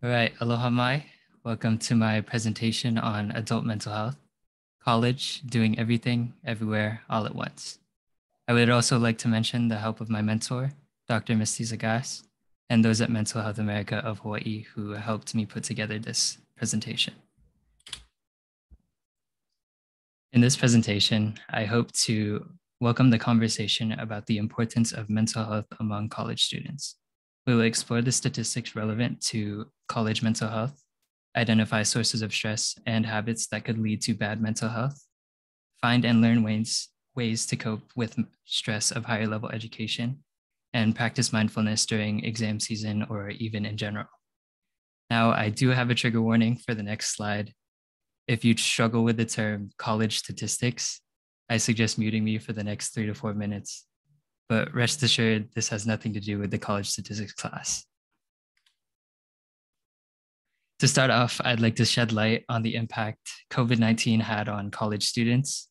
All right, aloha mai. Welcome to my presentation on adult mental health, college, doing everything, everywhere, all at once. I would also like to mention the help of my mentor, Dr. Misty Zagas, and those at Mental Health America of Hawaii who helped me put together this presentation. In this presentation, I hope to welcome the conversation about the importance of mental health among college students. We will explore the statistics relevant to college mental health, identify sources of stress and habits that could lead to bad mental health, find and learn ways to cope with stress of higher level education, and practice mindfulness during exam season or even in general. Now, I do have a trigger warning for the next slide. If you struggle with the term college statistics, I suggest muting me for the next 3 to 4 minutes. But rest assured, this has nothing to do with the college statistics class. To start off, I'd like to shed light on the impact COVID-19 had on college students.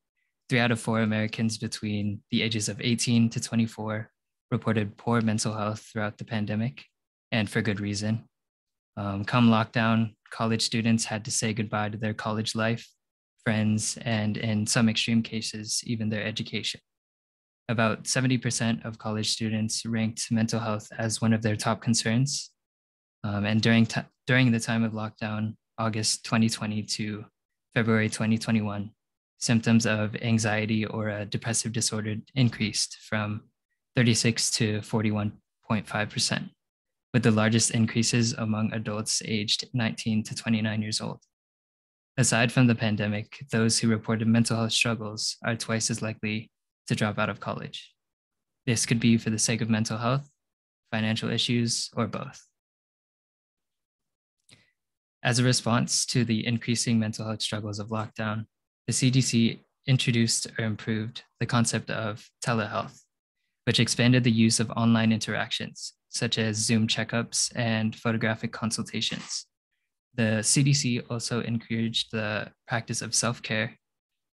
3 out of 4 Americans between the ages of 18 to 24 reported poor mental health throughout the pandemic, and for good reason. Come lockdown, college students had to say goodbye to their college life, friends, and in some extreme cases, even their education. About 70% of college students ranked mental health as one of their top concerns. And during the time of lockdown, August 2020 to February 2021, symptoms of anxiety or a depressive disorder increased from 36 to 41.5%, with the largest increases among adults aged 19 to 29 years old. Aside from the pandemic, those who reported mental health struggles are twice as likely to drop out of college. This could be for the sake of mental health, financial issues, or both. As a response to the increasing mental health struggles of lockdown, the CDC introduced or improved the concept of telehealth, which expanded the use of online interactions, such as Zoom checkups and photographic consultations. The CDC also encouraged the practice of self-care,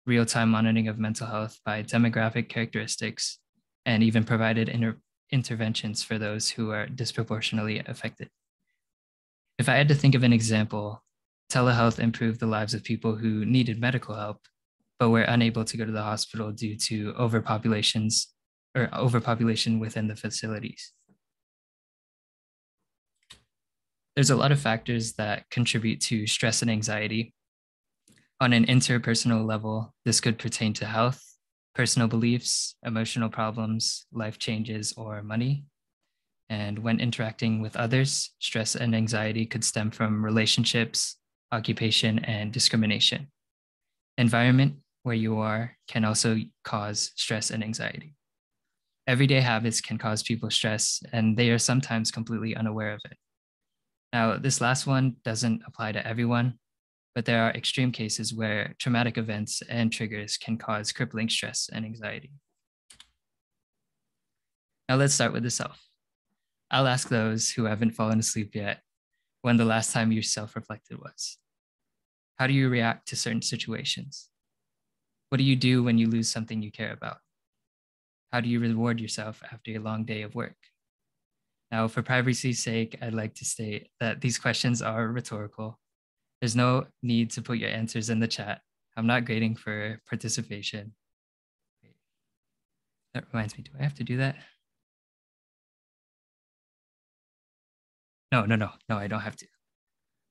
real-time monitoring of mental health by demographic characteristics, and even provided interventions for those who are disproportionately affected. If I had to think of an example, telehealth improved the lives of people who needed medical help, but were unable to go to the hospital due to overpopulation within the facilities. There's a lot of factors that contribute to stress and anxiety. On an interpersonal level, this could pertain to health, personal beliefs, emotional problems, life changes, or money. And when interacting with others, stress and anxiety could stem from relationships, occupation, and discrimination. Environment, where you are, can also cause stress and anxiety. Everyday habits can cause people stress, and they are sometimes completely unaware of it. Now, this last one doesn't apply to everyone, but there are extreme cases where traumatic events and triggers can cause crippling stress and anxiety. Now let's start with the self. I'll ask those who haven't fallen asleep yet when the last time you self-reflected was. How do you react to certain situations? What do you do when you lose something you care about? How do you reward yourself after a long day of work? Now, for privacy's sake, I'd like to state that these questions are rhetorical. There's no need to put your answers in the chat. I'm not grading for participation. That reminds me, do I have to do that? No, I don't have to.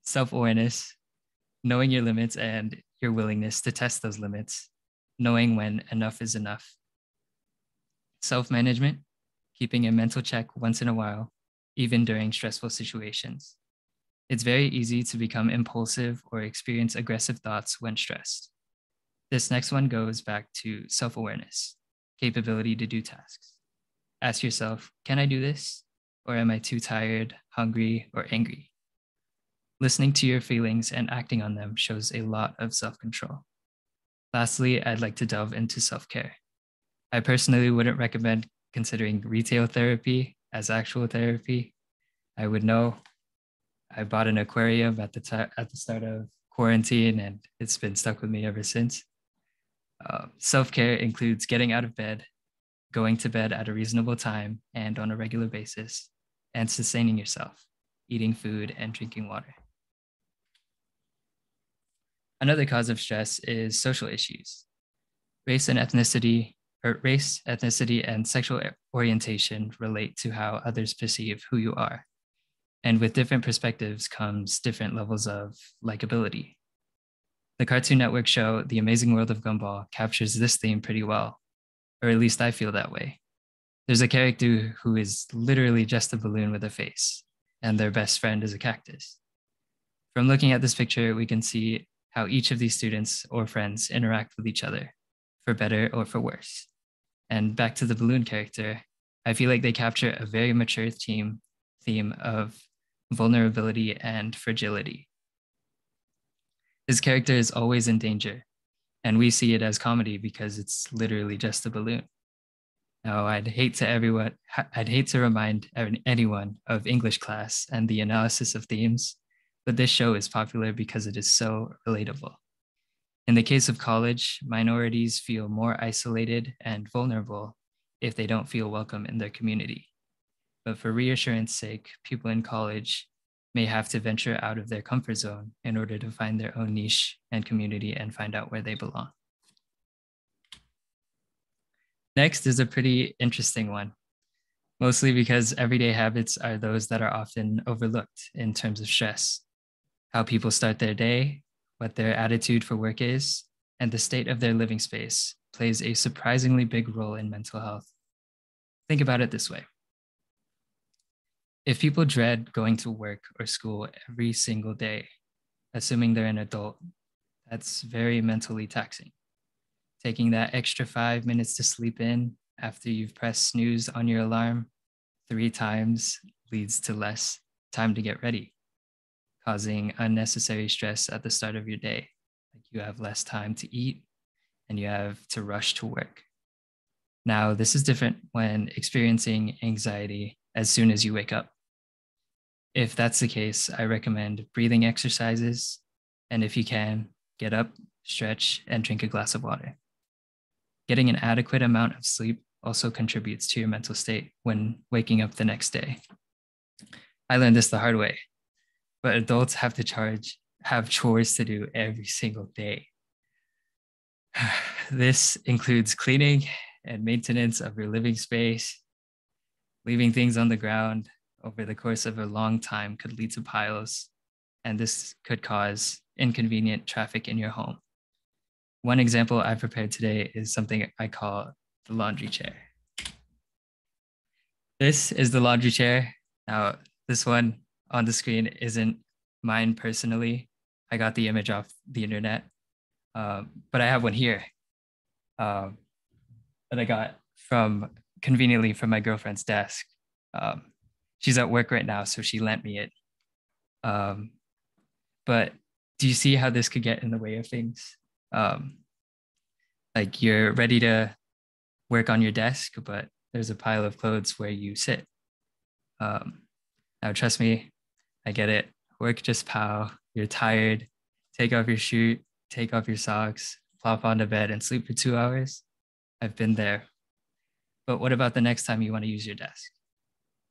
Self-awareness, knowing your limits and your willingness to test those limits, knowing when enough is enough. Self-management, keeping a mental check once in a while, even during stressful situations. It's very easy to become impulsive or experience aggressive thoughts when stressed. This next one goes back to self-awareness, capability to do tasks. Ask yourself, can I do this? Or am I too tired, hungry, or angry? Listening to your feelings and acting on them shows a lot of self-control. Lastly, I'd like to delve into self-care. I personally wouldn't recommend considering retail therapy as actual therapy. I would know. I bought an aquarium at the start of quarantine, and it's been stuck with me ever since. Self-care includes getting out of bed, going to bed at a reasonable time and on a regular basis, and sustaining yourself. eating food, and drinking water. Another cause of stress is social issues. Race, ethnicity, and sexual orientation relate to how others perceive who you are. And with different perspectives comes different levels of likability. The Cartoon Network show The Amazing World of Gumball captures this theme pretty well, or at least I feel that way. There's a character who is literally just a balloon with a face, and their best friend is a cactus. From looking at this picture, we can see how each of these students or friends interact with each other, for better or for worse. And back to the balloon character, I feel like they capture a very mature theme of vulnerability and fragility. His character is always in danger, and we see it as comedy because it's literally just a balloon. Now, I'd hate to remind anyone of English class and the analysis of themes, but this show is popular because it is so relatable. In the case of college, minorities feel more isolated and vulnerable if they don't feel welcome in their community. But for reassurance sake, people in college may have to venture out of their comfort zone in order to find their own niche and community and find out where they belong. Next is a pretty interesting one, mostly because everyday habits are those that are often overlooked in terms of stress. How people start their day, what their attitude for work is, and the state of their living space plays a surprisingly big role in mental health. Think about it this way. If people dread going to work or school every single day, assuming they're an adult, that's very mentally taxing. Taking that extra 5 minutes to sleep in after you've pressed snooze on your alarm 3 times leads to less time to get ready, causing unnecessary stress at the start of your day. Like you have less time to eat and you have to rush to work. Now, this is different when experiencing anxiety as soon as you wake up. If that's the case, I recommend breathing exercises, and if you can, get up, stretch, and drink a glass of water. Getting an adequate amount of sleep also contributes to your mental state when waking up the next day. I learned this the hard way, but adults have chores to do every single day. This includes cleaning and maintenance of your living space. Leaving things on the ground over the course of a long time could lead to piles, and this could cause inconvenient traffic in your home. One example I prepared today is something I call the laundry chair. This is the laundry chair. Now, this one on the screen isn't mine personally. I got the image off the internet, but I have one here that I got conveniently from my girlfriend's desk. She's at work right now, so she lent me it. But do you see how this could get in the way of things? Like you're ready to work on your desk, but there's a pile of clothes where you sit. Now, trust me, I get it. Work just pow. You're tired. Take off your shoe, take off your socks, plop onto bed and sleep for 2 hours. I've been there. But what about the next time you want to use your desk?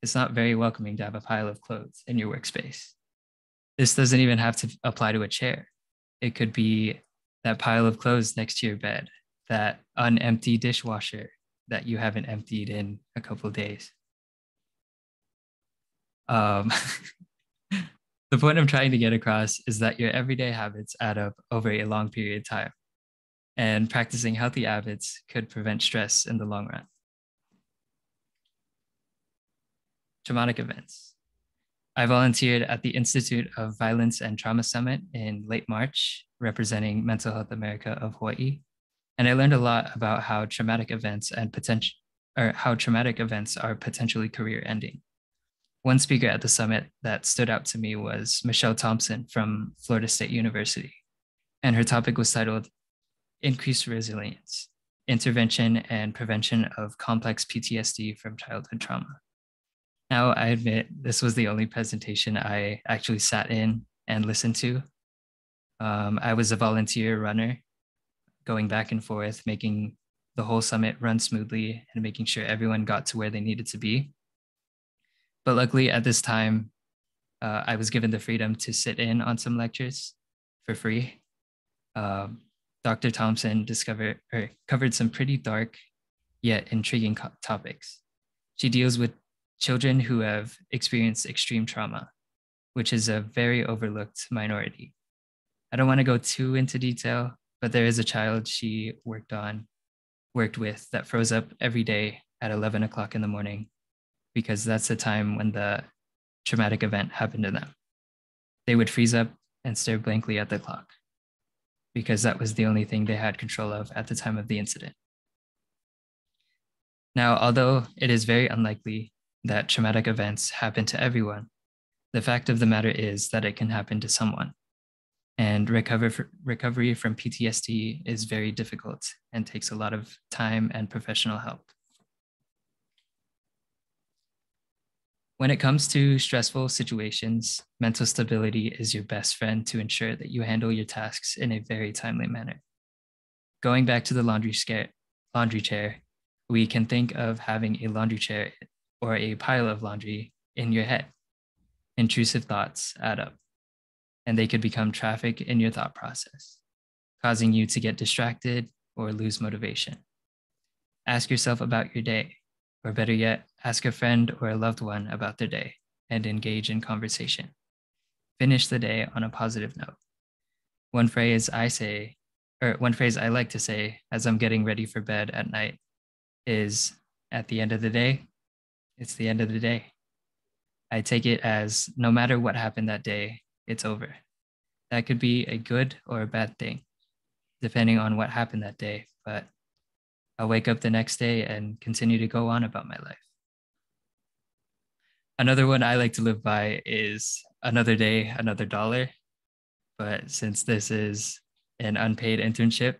It's not very welcoming to have a pile of clothes in your workspace. This doesn't even have to apply to a chair. It could be that pile of clothes next to your bed, that unempty dishwasher that you haven't emptied in a couple of days. The point I'm trying to get across is that your everyday habits add up over a long period of time, and practicing healthy habits could prevent stress in the long run. Traumatic events. I volunteered at the Institute of Violence and Trauma Summit in late March, representing Mental Health America of Hawaii. And I learned a lot about how traumatic events are potentially career ending. One speaker at the summit that stood out to me was Michelle Thompson from Florida State University. And her topic was titled Increased Resilience, Intervention and Prevention of Complex PTSD from Childhood Trauma. Now, I admit this was the only presentation I actually sat in and listened to. I was a volunteer runner, going back and forth, making the whole summit run smoothly and making sure everyone got to where they needed to be. But luckily at this time, I was given the freedom to sit in on some lectures for free. Um, Dr. Thompson covered some pretty dark yet intriguing topics. She deals with children who have experienced extreme trauma, which is a very overlooked minority. I don't want to go too into detail, but there is a child she worked with that froze up every day at 11 o'clock in the morning because that's the time when the traumatic event happened to them. They would freeze up and stare blankly at the clock because that was the only thing they had control of at the time of the incident. Now, although it is very unlikely that traumatic events happen to everyone, the fact of the matter is that it can happen to someone. And recovery from PTSD is very difficult and takes a lot of time and professional help. When it comes to stressful situations, mental stability is your best friend to ensure that you handle your tasks in a very timely manner. Going back to the laundry chair, we can think of having a laundry chair or a pile of laundry in your head. Intrusive thoughts add up, and they could become traffic in your thought process, causing you to get distracted or lose motivation. Ask yourself about your day, or better yet, ask a friend or a loved one about their day and engage in conversation. Finish the day on a positive note. One phrase I like to say as I'm getting ready for bed at night is, at the end of the day, it's the end of the day. I take it as no matter what happened that day, it's over. That could be a good or a bad thing, depending on what happened that day, but I'll wake up the next day and continue to go on about my life. Another one I like to live by is another day, another dollar. But since this is an unpaid internship,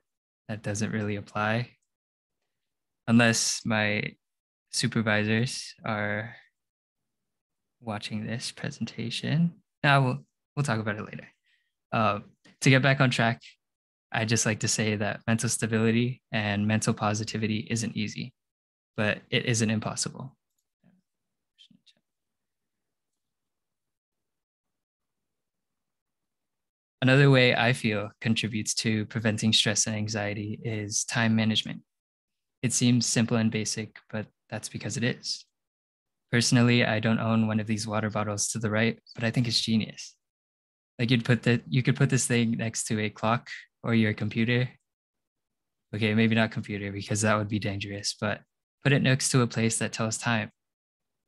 that doesn't really apply. Unless my supervisors are watching this presentation. Now we'll talk about it later. To get back on track, I just like to say that mental stability and mental positivity isn't easy, but it isn't impossible. Another way I feel contributes to preventing stress and anxiety is time management. It seems simple and basic, but that's because it is. Personally, I don't own one of these water bottles to the right, but I think it's genius. Like you could put this thing next to a clock or your computer. Okay, maybe not computer because that would be dangerous, but put it next to a place that tells time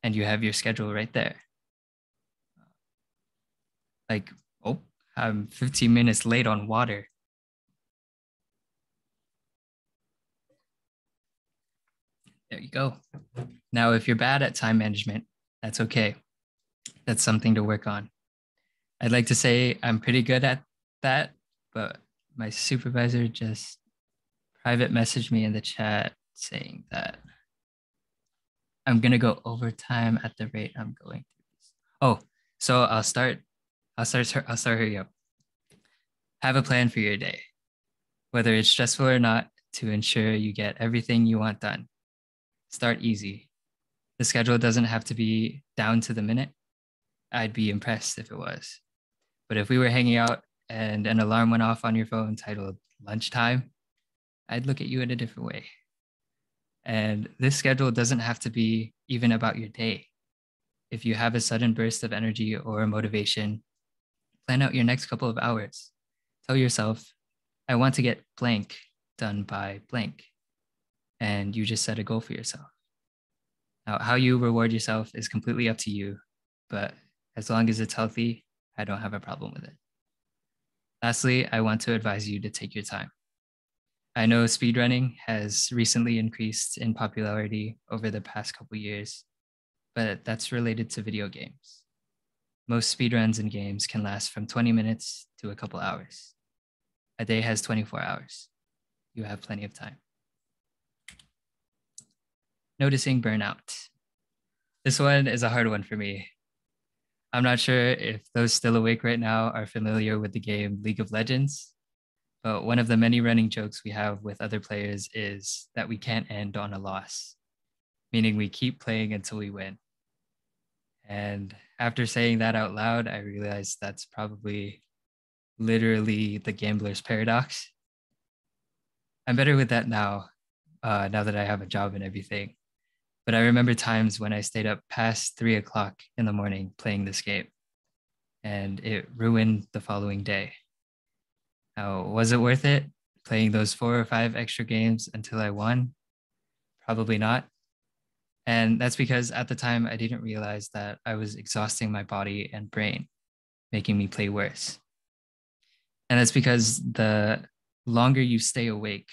and you have your schedule right there. Like, oh, I'm 15 minutes late on water. There you go. Now, if you're bad at time management, that's okay. That's something to work on. I'd like to say I'm pretty good at that, but my supervisor just private messaged me in the chat saying that I'm gonna go overtime at the rate I'm going through this. Oh, so I'll start hurry up. Have a plan for your day, whether it's stressful or not, to ensure you get everything you want done. Start easy. The schedule doesn't have to be down to the minute. I'd be impressed if it was. But if we were hanging out and an alarm went off on your phone titled lunchtime, I'd look at you in a different way. And this schedule doesn't have to be even about your day. If you have a sudden burst of energy or motivation, plan out your next couple of hours. Tell yourself, I want to get blank done by blank. And you just set a goal for yourself. Now, how you reward yourself is completely up to you, but as long as it's healthy, I don't have a problem with it. Lastly, I want to advise you to take your time. I know speedrunning has recently increased in popularity over the past couple years, but that's related to video games. Most speedruns in games can last from 20 minutes to a couple hours. A day has 24 hours. You have plenty of time. Noticing burnout. This one is a hard one for me. I'm not sure if those still awake right now are familiar with the game League of Legends, but one of the many running jokes we have with other players is that we can't end on a loss, meaning we keep playing until we win. And after saying that out loud, I realized that's probably literally the gambler's paradox. I'm better with that now, now that I have a job and everything. But I remember times when I stayed up past 3 o'clock in the morning playing this game, and it ruined the following day. Now, was it worth it playing those 4 or 5 extra games until I won? Probably not. And that's because at the time I didn't realize that I was exhausting my body and brain, making me play worse. And that's because the longer you stay awake,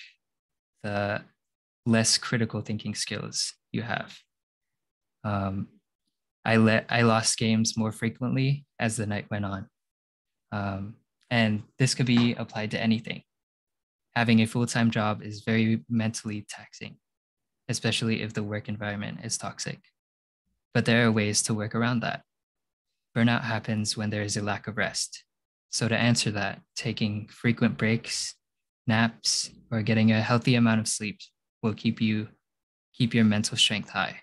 the less critical thinking skills you have. Um, I lost games more frequently as the night went on. And this could be applied to anything. Having a full-time job is very mentally taxing, especially if the work environment is toxic. But there are ways to work around that. Burnout happens when there is a lack of rest. So to answer that, taking frequent breaks, naps, or getting a healthy amount of sleep will keep your mental strength high.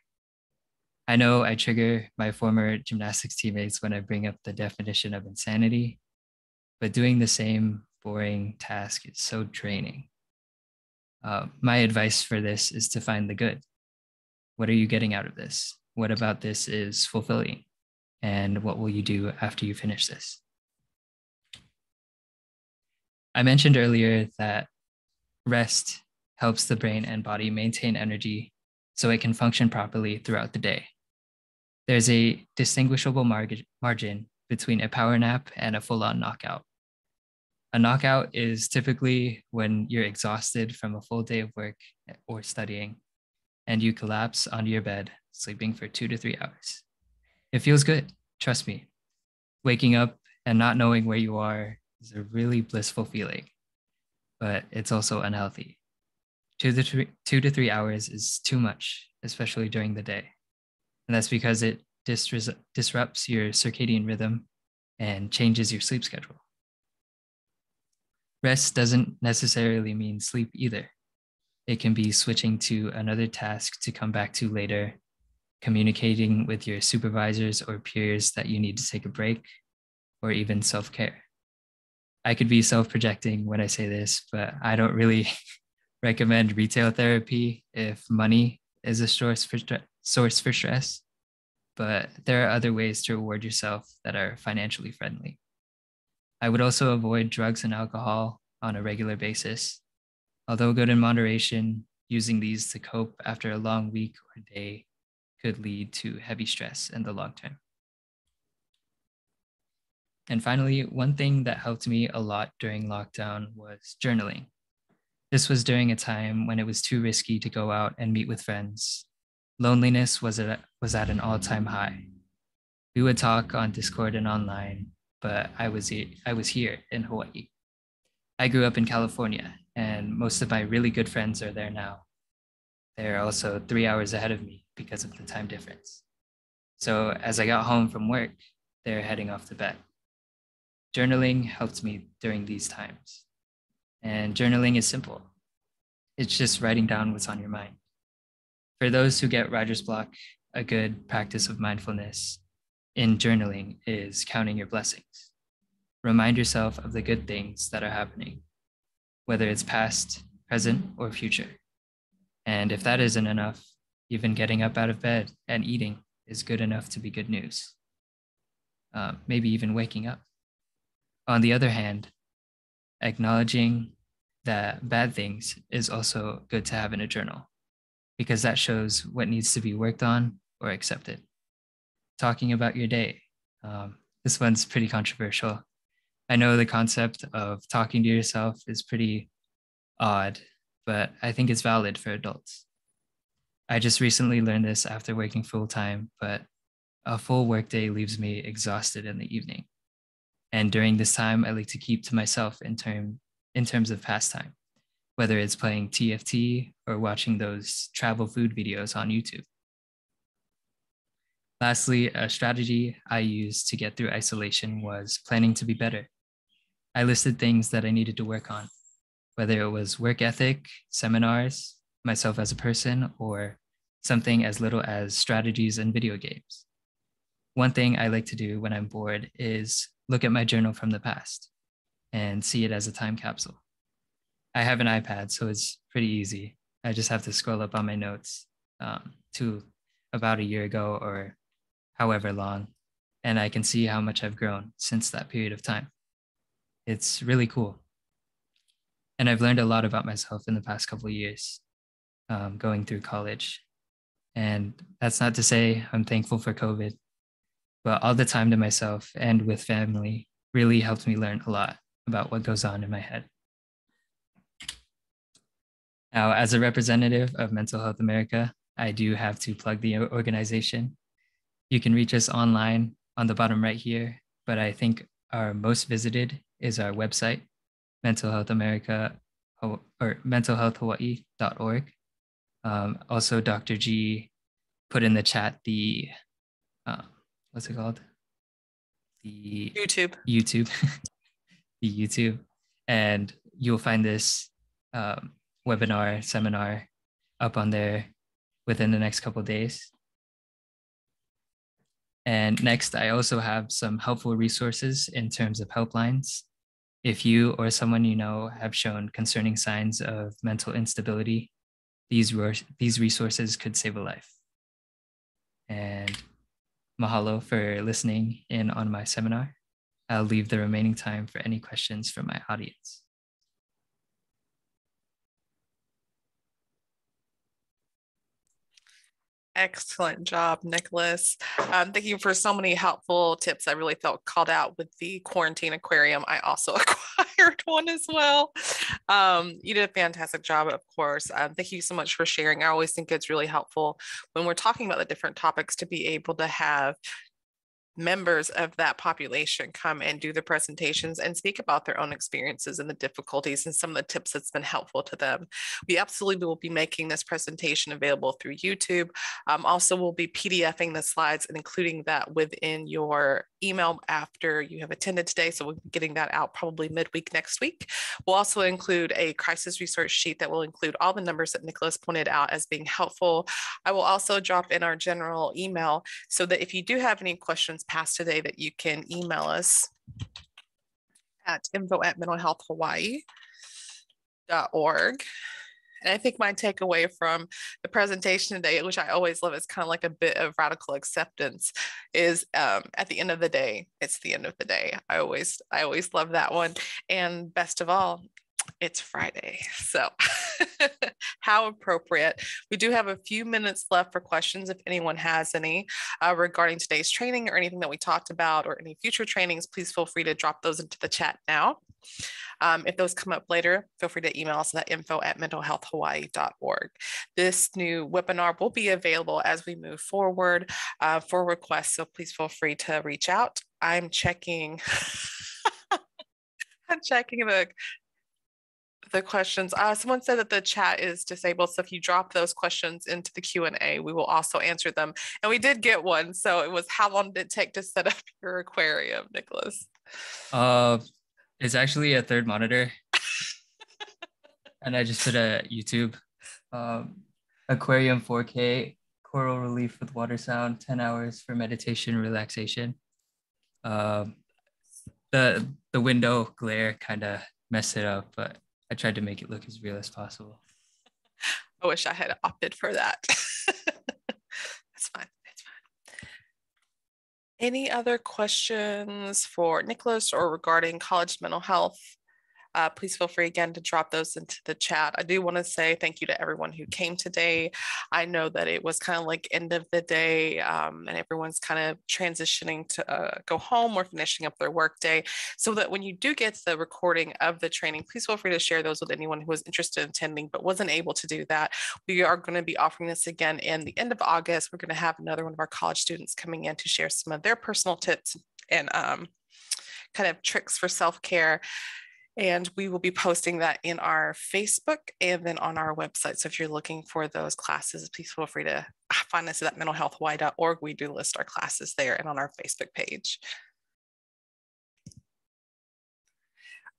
I know I trigger my former gymnastics teammates when I bring up the definition of insanity, but doing the same boring task is so draining. My advice for this is to find the good. What are you getting out of this? What about this is fulfilling? And what will you do after you finish this? I mentioned earlier that rest helps the brain and body maintain energy so it can function properly throughout the day. There's a distinguishable margin between a power nap and a full-on knockout. A knockout is typically when you're exhausted from a full day of work or studying, and you collapse onto your bed, sleeping for 2 to 3 hours. It feels good, trust me. Waking up and not knowing where you are is a really blissful feeling, but it's also unhealthy. 2 to 3 hours is too much, especially during the day. And that's because it disrupts your circadian rhythm and changes your sleep schedule. Rest doesn't necessarily mean sleep either. It can be switching to another task to come back to later, communicating with your supervisors or peers that you need to take a break, or even self-care. I could be self-projecting when I say this, but I don't really recommend retail therapy if money is a source for stress. But there are other ways to reward yourself that are financially friendly. I would also avoid drugs and alcohol on a regular basis. Although good in moderation, using these to cope after a long week or day could lead to heavy stress in the long term. And finally, one thing that helped me a lot during lockdown was journaling. This was during a time when it was too risky to go out and meet with friends. Loneliness was at an all-time high. We would talk on Discord and online, but I was here in Hawaii. I grew up in California, and most of my really good friends are there now. They're also 3 hours ahead of me because of the time difference. So as I got home from work, they're heading off to bed. Journaling helped me during these times. And journaling is simple. It's just writing down what's on your mind. For those who get writer's block, a good practice of mindfulness in journaling is counting your blessings. Remind yourself of the good things that are happening, whether it's past, present, or future. And if that isn't enough, even getting up out of bed and eating is good enough to be good news. Maybe even waking up. On the other hand, acknowledging that bad things is also good to have in a journal because that shows what needs to be worked on or accepted. Talking about your day. This one's pretty controversial. I know the concept of talking to yourself is pretty odd, but I think it's valid for adults. I just recently learned this after working full time, but a full workday leaves me exhausted in the evening. And during this time, I like to keep to myself in terms of pastime, whether it's playing TFT or watching those travel food videos on YouTube. Lastly, a strategy I used to get through isolation was planning to be better. I listed things that I needed to work on, whether it was work ethic, seminars, myself as a person, or something as little as strategies in video games. one thing I like to do when I'm bored is look at my journal from the past and see it as a time capsule. I have an iPad, so it's pretty easy. I just have to scroll up on my notes to about a year ago or however long, and I can see how much I've grown since that period of time. It's really cool. And I've learned a lot about myself in the past couple of years going through college. And that's not to say I'm thankful for COVID, but all the time to myself and with family really helped me learn a lot about what goes on in my head. Now, as a representative of Mental Health America, I do have to plug the organization. You can reach us online on the bottom right here, but I think our most visited is our website, Mental Health America or mentalhealthhawaii.org. Also, Dr. G put in the chat the, what's it called? The YouTube, the YouTube. And you'll find this webinar, seminar up on there within the next couple of days. And next, I also have some helpful resources in terms of helplines. If you or someone you know have shown concerning signs of mental instability, these resources could save a life. And mahalo for listening in on my seminar. I'll leave the remaining time for any questions from my audience. Excellent job, Nicholas. Thank you for so many helpful tips. I really felt called out with the quarantine aquarium. I also acquired one as well. You did a fantastic job, of course. Thank you so much for sharing. I always think it's really helpful when we're talking about the different topics to be able to have members of that population come and do the presentations and speak about their own experiences and the difficulties and some of the tips that's been helpful to them. We absolutely will be making this presentation available through YouTube. Also, we'll be PDFing the slides and including that within your email after you have attended today. So we'll be getting that out probably midweek next week. We'll also include a crisis research sheet that will include all the numbers that Nicholas pointed out as being helpful. I will also drop in our general email so that if you do have any questions past today that you can email us at info@mentalhealthhawaii.org. And I think my takeaway from the presentation today, which I always love, is kind of like a bit of radical acceptance, is at the end of the day, it's the end of the day. I always love that one. And best of all, it's Friday. So how appropriate. We do have a few minutes left for questions if anyone has any regarding today's training or anything that we talked about or any future trainings. Please feel free to drop those into the chat now. If those come up later, feel free to email us at info@mentalhealthhawaii.org. This new webinar will be available as we move forward for requests, so please feel free to reach out. I'm checking the questions. Someone said that the chat is disabled, so if you drop those questions into the Q&A, we will also answer them. And we did get one, so it was, how long did it take to set up your aquarium, Nicholas? It's actually a third monitor. And I just put a YouTube aquarium 4K, coral relief with water sound, 10 hours for meditation relaxation. The window glare kind of messed it up, but I tried to make it look as real as possible. I wish I had opted for that. That's fine. It's fine. Any other questions for Nicholas or regarding college mental health? Please feel free again to drop those into the chat. I do want to say thank you to everyone who came today. I know that it was kind of like end of the day and everyone's kind of transitioning to go home or finishing up their work day. So that when you do get the recording of the training, please feel free to share those with anyone who was interested in attending but wasn't able to do that. We are going to be offering this again in the end of August. We're going to have another one of our college students coming in to share some of their personal tips and kind of tricks for self-care. And we will be posting that in our Facebook and then on our website. So if you're looking for those classes, please feel free to find us at mentalhealthhawaii.org. We do list our classes there and on our Facebook page.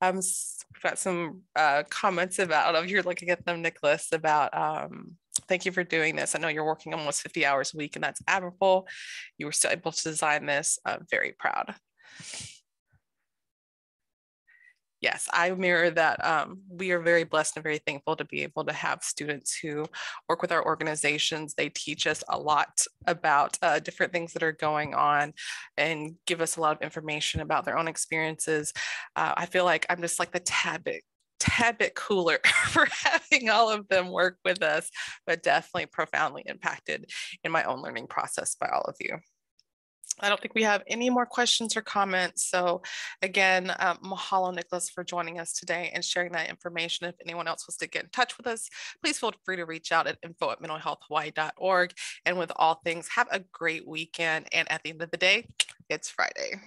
We've got some comments about, I don't know if you're looking at them, Nicholas, about thank you for doing this. I know you're working almost 50 hours a week, and that's admirable. You were still able to design this. I'm very proud. Yes, I mirror that. We are very blessed and very thankful to be able to have students who work with our organizations. They teach us a lot about different things that are going on and give us a lot of information about their own experiences. I feel like I'm just like the tad bit cooler for having all of them work with us, but definitely profoundly impacted in my own learning process by all of you. I don't think we have any more questions or comments. So again, mahalo, Nicholas, for joining us today and sharing that information. If anyone else wants to get in touch with us, please feel free to reach out at info@mentalhealthhawaii.org. And with all things, have a great weekend. And at the end of the day, it's Friday.